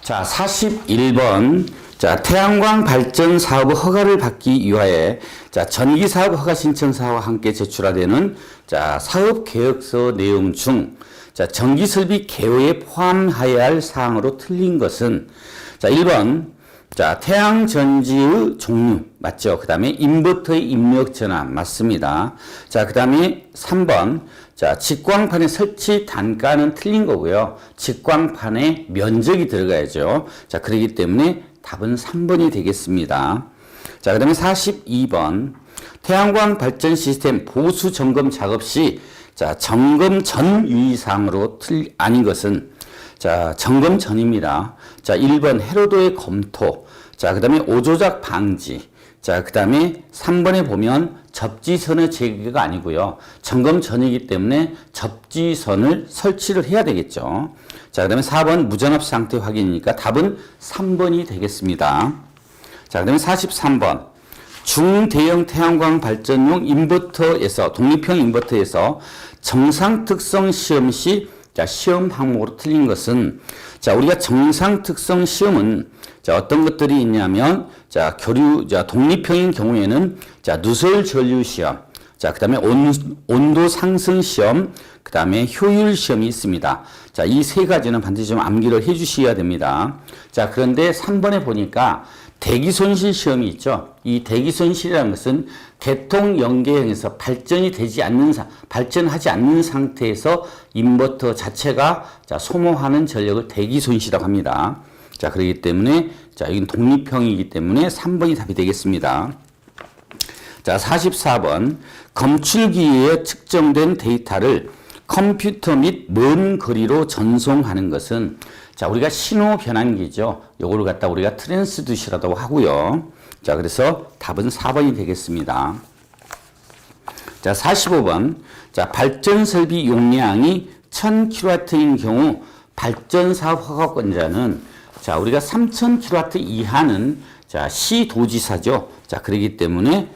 자, 41번. 자, 태양광 발전 사업 허가를 받기 위하여 자, 전기 사업 허가 신청 사업과 함께 제출하되는 자, 사업 계획서 내용 중 자, 전기 설비 개요에 포함하여야 할 사항으로 틀린 것은 자, 1번. 자, 태양 전지의 종류 맞죠? 그다음에 인버터의 입력 전압 맞습니다. 자, 그다음에 3번. 자, 직광판의 설치 단가는 틀린 거고요. 직광판의 면적이 들어가야죠. 자, 그렇기 때문에 답은 3번이 되겠습니다. 자, 그다음에 42번. 태양광 발전 시스템 보수 점검 작업 시 자, 점검 전 유의사항으로 아닌 것은 자, 점검 전입니다. 자, 1번 해로도의 검토. 자, 그 다음에 오조작 방지. 자, 그 다음에 3번에 보면 접지선의 제거가 아니고요. 점검 전이기 때문에 접지선을 설치를 해야 되겠죠. 자, 그 다음에 4번 무전압 상태 확인이니까 답은 3번이 되겠습니다. 자, 그 다음에 43번. 중대형 태양광 발전용 인버터에서, 독립형 인버터에서 정상 특성 시험 시 자, 시험 항목으로 틀린 것은 자, 우리가 정상 특성 시험은 자, 어떤 것들이 있냐면 자, 독립형인 경우에는 자, 누설 전류 시험, 자, 그다음에 온도 상승 시험, 그다음에 효율 시험이 있습니다. 자, 이 세 가지는 반드시 좀 암기를 해 주셔야 됩니다. 자, 그런데 3번에 보니까 대기 손실 시험이 있죠. 이 대기 손실이라는 것은 개통 연계형에서 발전하지 않는 상태에서 인버터 자체가 자, 소모하는 전력을 대기 손실이라고 합니다. 자, 그렇기 때문에 자, 이건 독립형이기 때문에 3번이 답이 되겠습니다. 자, 44번. 검출기에 측정된 데이터를 컴퓨터 및 먼 거리로 전송하는 것은 자, 우리가 신호 변환기죠. 요거를 갖다 우리가 트랜스듀서라고 하고요. 자, 그래서 답은 4번이 되겠습니다. 자, 45번. 자, 발전 설비 용량이 1000kW인 경우 발전 사업 허가권자는 자, 우리가 3000kW 이하는 자, 시도지사죠. 자, 그렇기 때문에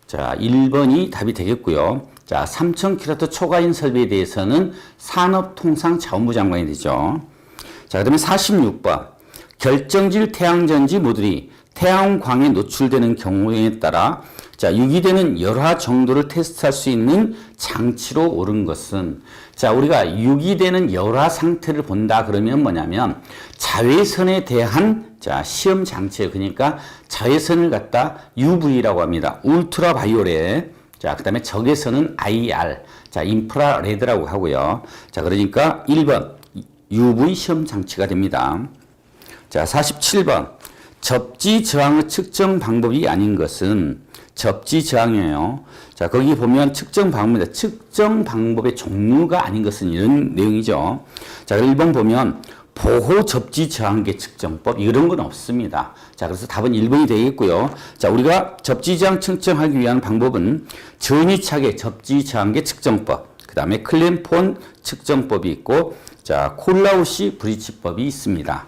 자, 1번이 답이 되겠고요. 자, 3000kW 초과인 설비에 대해서는 산업통상자원부 장관이 되죠. 자, 그 다음에 46번. 결정질 태양전지 모듈이 태양광에 노출되는 경우에 따라 자, 유기되는 열화 정도를 테스트할 수 있는 장치로 옳은 것은 자, 우리가 유기되는 열화 상태를 본다 그러면 뭐냐면 자외선에 대한 자, 시험 장치에 그러니까 자외선을 갖다 UV라고 합니다. 울트라 바이올렛. 자, 그다음에 적외선은 IR. 자, 인프라레드라고 하고요. 자, 그러니까 1번 UV 시험 장치가 됩니다. 자, 47번. 접지 저항의 측정 방법이 아닌 것은 접지 저항이에요. 자, 거기 보면 측정 방법입니다. 측정 방법의 종류가 아닌 것은 이런 내용이죠. 자, 1번 보면 보호 접지 저항계 측정법 이런 건 없습니다. 자, 그래서 답은 1번이 되겠고요. 자, 우리가 접지 저항 측정하기 위한 방법은 전위차계 접지 저항계 측정법, 그 다음에 클램폰 측정법이 있고, 자, 콜라우시 브리치법이 있습니다.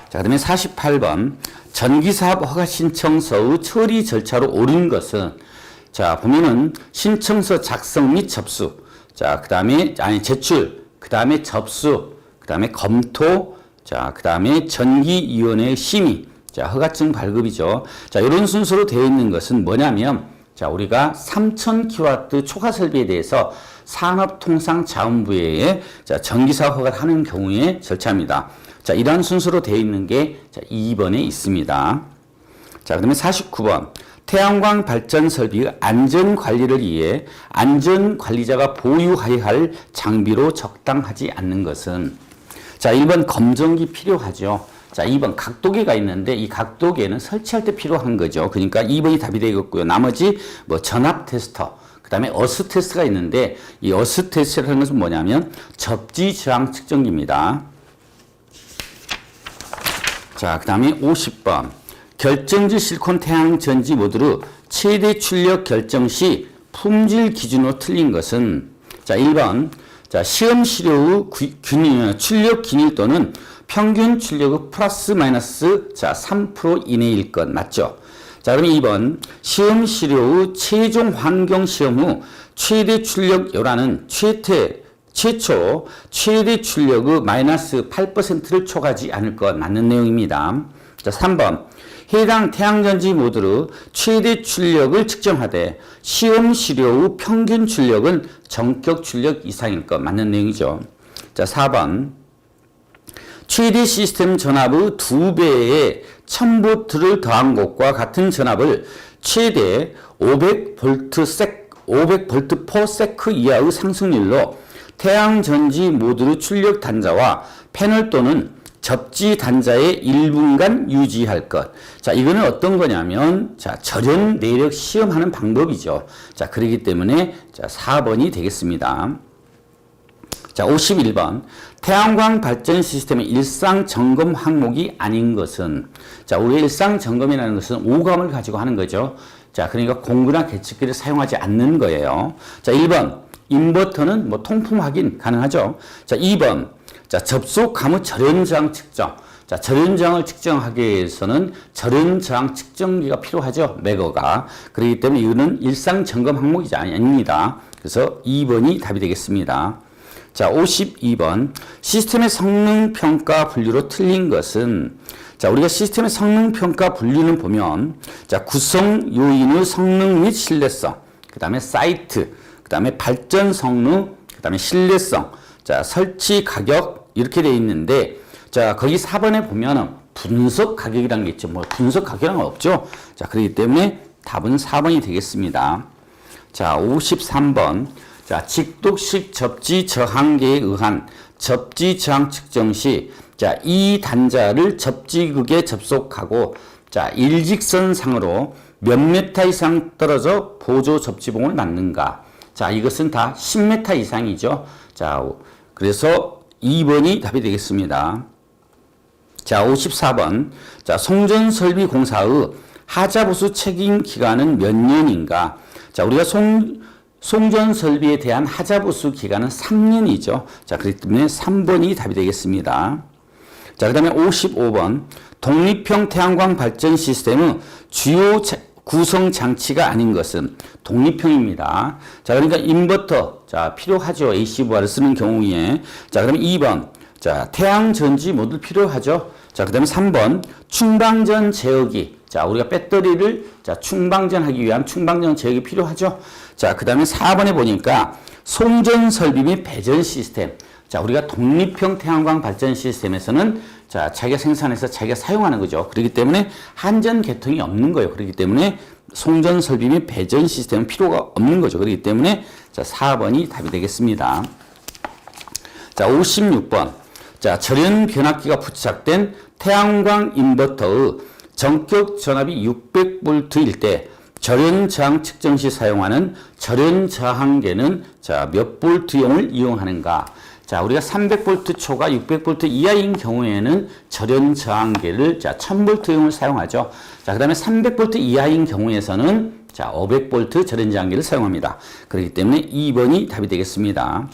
자, 그 다음에 48번. 전기사업 허가 신청서의 처리 절차로 옳은 것은 자, 보면은 신청서 작성 및 접수, 자, 그 다음에 제출, 그 다음에 접수, 그 다음에 검토, 자, 그 다음에 전기위원회 심의, 자, 허가증 발급이죠. 자, 이런 순서로 되어 있는 것은 뭐냐면 자, 우리가 3000kW 초과 설비에 대해서 산업통상자원부에 자, 전기사업 허가를 하는 경우의 절차입니다. 자, 이러한 순서로 되어 있는 게 자, 2번에 있습니다. 자, 그다음에 49번. 태양광 발전 설비의 안전 관리를 위해 안전관리자가 보유해야 할 장비로 적당하지 않는 것은 자, 1번 검정기 필요하죠. 자, 2번 각도계가 있는데 이 각도계는 설치할 때 필요한 거죠. 그러니까 2번이 답이 되겠고요. 나머지 뭐 전압 테스터, 그 다음에 어스 테스트가 있는데 이 어스 테스트라는 것은 뭐냐면 접지 저항 측정기입니다. 자, 그 다음에 50번. 결정지 실리콘 태양전지 모듈의 최대 출력 결정 시 품질 기준으로 틀린 것은 자, 1번. 자, 시험 시료의 출력 균일 또는 평균 출력의 플러스 마이너스 자, 3% 이내일 것 맞죠? 자, 그러면 2번. 시험 시료의 최종 환경 시험 후 최대 출력 요라는 최대 최초 최대 출력의 마이너스 8%를 초과하지 않을 것 맞는 내용입니다. 자, 3번 해당 태양전지 모듈의 최대 출력을 측정하되 시험 시료의 평균 출력은 전격 출력 이상일 것 맞는 내용이죠. 자, 4번 최대 시스템 전압의 2배의 1000V를 더한 것과 같은 전압을 최대 500V per sec 이하의 상승률로 태양전지 모듈의 출력 단자와 패널 또는 접지 단자의 1분간 유지할 것. 자, 이거는 어떤 거냐면, 자, 절연 내력 시험하는 방법이죠. 자, 그렇기 때문에, 자, 4번이 되겠습니다. 자, 51번. 태양광 발전 시스템의 일상 점검 항목이 아닌 것은, 자, 우리 일상 점검이라는 것은 오감을 가지고 하는 거죠. 자, 그러니까 공구나 계측기를 사용하지 않는 거예요. 자, 1번. 인버터는 뭐 통풍 확인 가능하죠. 자, 2번. 자, 접속감의 절연저항 측정. 자, 절연저항을 측정하기 위해서는 절연저항 측정기가 필요하죠. 매거가. 그렇기 때문에 이거는 일상 점검 항목이 아닙니다. 그래서 2번이 답이 되겠습니다. 자, 52번. 시스템의 성능 평가 분류로 틀린 것은, 자, 우리가 시스템의 성능 평가 분류는 보면, 자, 구성 요인의 성능 및 신뢰성, 그 다음에 사이트, 그 다음에 발전 성능, 그 다음에 신뢰성, 자, 설치 가격, 이렇게 되어 있는데, 자, 거기 4번에 보면은 분석 가격이라는 게 있죠. 뭐, 분석 가격은 없죠. 자, 그렇기 때문에 답은 4번이 되겠습니다. 자, 53번. 자, 직독식 접지 저항계에 의한 접지 저항 측정 시, 자, 이 단자를 접지극에 접속하고, 자, 일직선상으로 몇 메타 이상 떨어져 보조 접지봉을 맞는가. 자, 이것은 다 10m 이상이죠. 자, 그래서 2번이 답이 되겠습니다. 자, 54번. 자, 송전설비공사의 하자보수 책임 기간은 몇 년인가? 자, 우리가 송전설비에 대한 하자보수 기간은 3년이죠. 자, 그렇기 때문에 3번이 답이 되겠습니다. 자, 그 다음에 55번. 독립형 태양광 발전 시스템의 주요 구성 장치가 아닌 것은 독립형입니다. 자, 그러니까 인버터, 자, 필요하죠. AC 부하를 쓰는 경우에. 자, 그러면 2번. 자, 태양전지 모듈 필요하죠. 자, 그 다음에 3번. 충방전 제어기. 자, 우리가 배터리를, 자, 충방전하기 위한 충방전 제어기 필요하죠. 자, 그 다음에 4번에 보니까 송전 설비 및 배전 시스템. 자, 우리가 독립형 태양광 발전 시스템에서는, 자, 자기가 생산해서 자기가 사용하는 거죠. 그렇기 때문에 한전 계통이 없는 거예요. 그렇기 때문에 송전 설비 및 배전 시스템은 필요가 없는 거죠. 그렇기 때문에, 자, 4번이 답이 되겠습니다. 자, 56번. 자, 절연 변압기가 부착된 태양광 인버터의 전격 전압이 600V일 때 절연 저항 측정 시 사용하는 절연 저항계는, 자, 몇 볼트용을 이용하는가? 자, 우리가 300V 초과 600V 이하인 경우에는 절연 저항계를, 자, 1000V용을 사용하죠. 자, 그 다음에 300V 이하인 경우에서는, 자, 500V 절연 저항계를 사용합니다. 그렇기 때문에 2번이 답이 되겠습니다.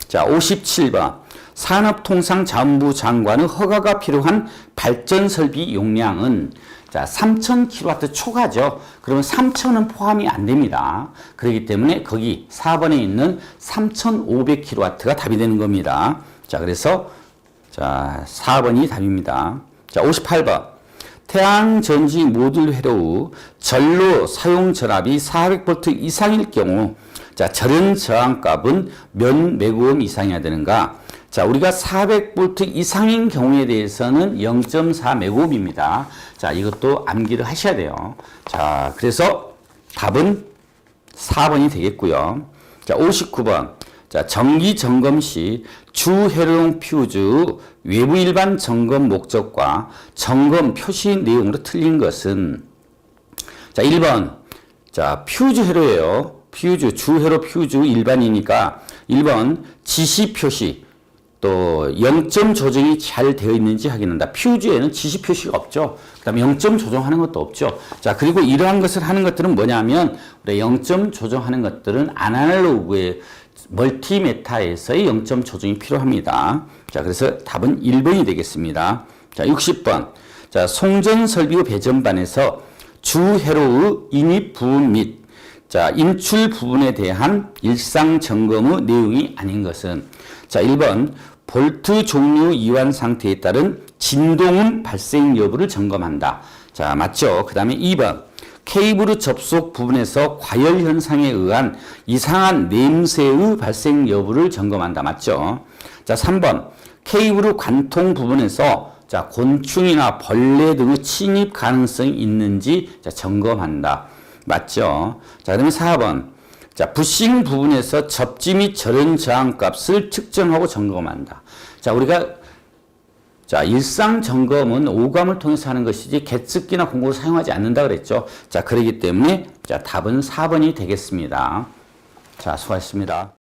자, 57번. 산업통상자원부 장관의 허가가 필요한 발전 설비 용량은, 자, 3000kW 초과죠. 그러면 3000은 포함이 안 됩니다. 그렇기 때문에 거기 4번에 있는 3500kW가 답이 되는 겁니다. 자, 그래서, 자, 4번이 답입니다. 자, 58번. 태양전지 모듈 회로의 전로 사용 전압이 400V 이상일 경우, 자, 절연 저항값은 몇 메가옴 이상이어야 되는가? 자, 우리가 400V 이상인 경우에 대해서는 0.4 메가옴입니다. 자, 이것도 암기를 하셔야 돼요. 자, 그래서 답은 4번이 되겠고요. 자, 59번. 자, 정기 점검 시 주 회로용 퓨즈 외부 일반 점검 목적과 점검 표시 내용으로 틀린 것은, 자, 1번. 자, 퓨즈 회로예요. 퓨즈, 주 회로 퓨즈 일반이니까 1번 지시 표시, 또 0점 조정이 잘 되어 있는지 확인한다. 퓨즈에는 지시 표시가 없죠. 그 다음에 0점 조정하는 것도 없죠. 자, 그리고 이러한 것을 하는 것들은 뭐냐면, 우리 0점 조정하는 것들은 아날로그의 멀티메타에서의 0점 조정이 필요합니다. 자, 그래서 답은 1번이 되겠습니다. 자, 60번. 자, 송전 설비의 배전반에서 주 회로의 인입 부분 및 자, 인출 부분에 대한 일상 점검의 내용이 아닌 것은 자, 1번 볼트 종류 이완 상태에 따른 진동음 발생 여부를 점검한다. 자, 맞죠? 그 다음에 2번 케이블 접속 부분에서 과열 현상에 의한 이상한 냄새의 발생 여부를 점검한다. 맞죠? 자, 3번 케이블 관통 부분에서 자, 곤충이나 벌레 등의 침입 가능성이 있는지 자, 점검한다. 맞죠? 자, 그 다음에 4번. 자, 부싱 부분에서 접지 및 절연 저항 값을 측정하고 점검한다. 자, 우리가 자, 일상 점검은 오감을 통해서 하는 것이지 계측기나 공구를 사용하지 않는다 그랬죠. 자, 그렇기 때문에 자, 답은 4번이 되겠습니다. 자, 수고하셨습니다.